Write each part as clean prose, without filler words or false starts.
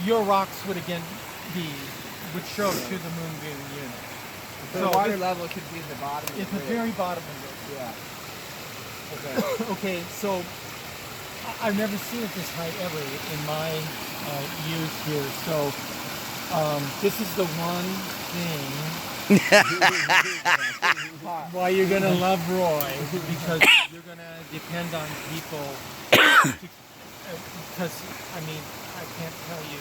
your rocks would again would show to the moon viewing unit. The water level should be at the bottom of the At the rig. very bottom of it. Yeah. Okay. Okay, so I've never seen it this high ever in my years here. So this is the one thing why you're gonna love Roy, because you're gonna depend on people. Because I mean, I can't tell you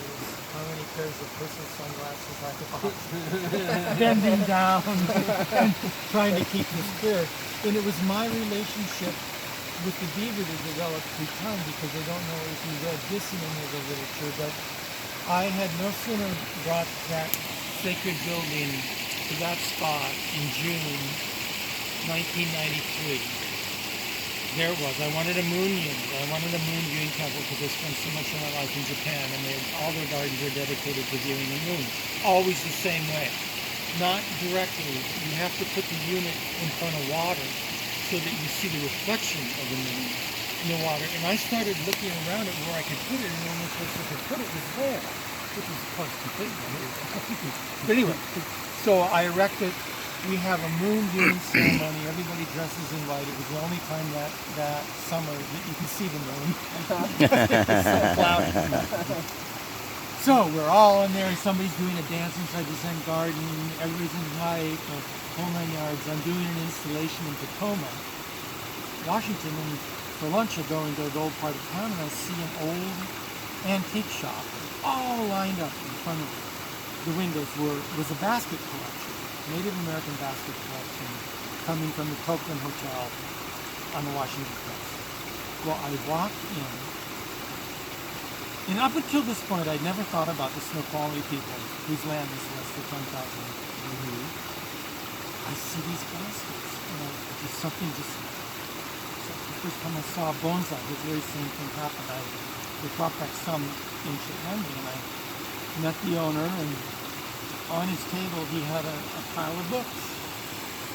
how many pairs of personal sunglasses I bought, bending down and trying to keep this clear. And it was my relationship with the beaver that developed through time, because I don't know if you read this in any of the literature, but I had no sooner brought that sacred building to that spot in June 1993. There it was. I wanted a moon unit. I wanted a moon viewing temple because I spent so much of my life in Japan, and all their gardens are dedicated to viewing the moon. Always the same way. Not directly. You have to put the unit in front of water so that you see the reflection of the moon in the water. And I started looking around at where I could put it, and the only place I could put it was there, which was, of course, completely unreal. But anyway, so I erected. We have a moon viewing ceremony. Everybody dresses in white. It was the only time that summer that you could see the moon. It was so cloudy. So we're all in there, and somebody's doing a dance inside the Zen garden. Everybody's in white, the whole 9 yards. I'm doing an installation in Tacoma, Washington, and for lunch I go into the old part of town, and I see an old antique shop, all lined up in front of the windows was a basket collection. Native American basket collection coming from the Copeland Hotel on the Washington Coast. Well, I walked in, and up until this point, I'd never thought about the Snoqualmie people whose land is less than 10,000 removed. I see these baskets, and just something just. So the first time I saw bonsai, the very same thing happened. I dropped back some ancient memory, and I met the owner, and on his table he had a pile of books.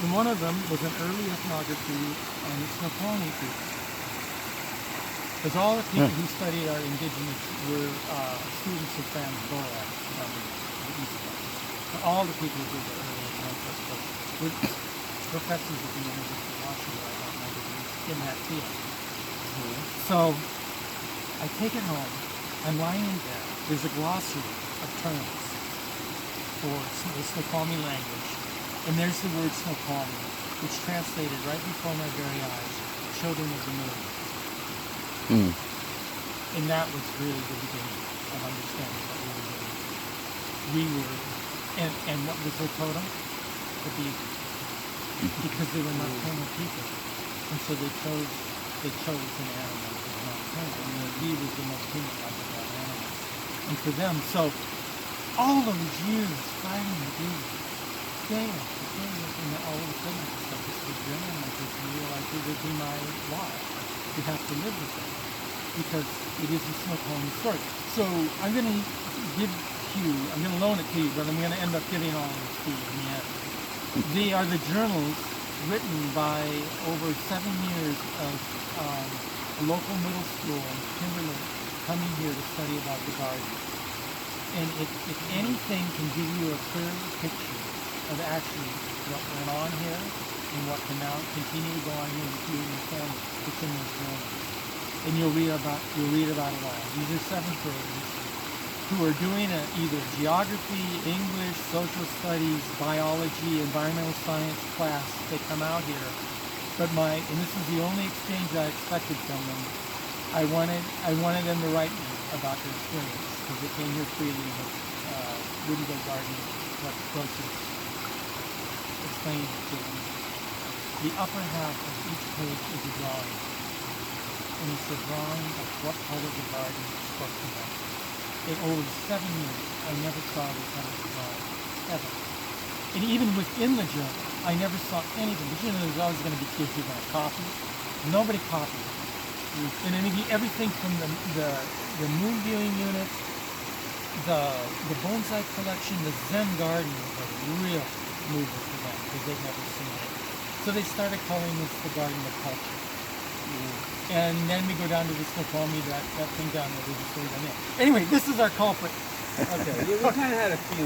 And one of them was an early ethnography on the Snoqualmie people. Because all the people who studied our indigenous were students of Franz Boas from the East Coast. All the people who did the early ethnography were professors at the University of Washington. I don't remember in that field. So I take it home. I'm lying in bed. There's a glossary of terms for the Snoqualmie language, and there's the word Snoqualmie, which translated right before my very eyes, children of the moon. And that was really the beginning of understanding what we were doing. We were, and what was their totem? The beavers. Because they were nocturnal people, and so they chose an animal that was nocturnal, and the beavers were nocturnal like that animal. And for them, so all those years fighting the beavers, day after day, and all of a sudden I just got this big grin on my face and realized it would be my lot. You have to live with it, because it is a Snoqualmie story. So I'm going to loan it to you, but I'm going to end up giving all of this to you in the end. They are the journals written by over 7 years of a local middle school in Timberlake coming here to study about the garden. And if anything can give you a clear picture of actually what went on here and what can now continue to go on here with you and your family, it's in those journals. And you'll read about it all. These are 7th graders who are doing either geography, English, social studies, biology, environmental science class. They come out here. But and this is the only exchange I expected from them. I wanted them to write me about their experience, because they came here freely with wouldn't go gardening, what process explained to them. The upper half of each page is a drawing. And it's a drawing of what part of the garden spoke to them. In over 7 years, I never saw this kind of drawing, ever. And even within the journal, I never saw anything. The journal was always going to be kids who are going to copy. Nobody copied. And everything from the moon viewing unit, the bonsai collection, the Zen garden was a real mover for them, because they'd never seen it. So they started calling this the garden of culture. And then we go down to the Snoqualmie, that thing down there, we just leave them in. Anyway, this is our culprit. Okay, we kind of had a feeling.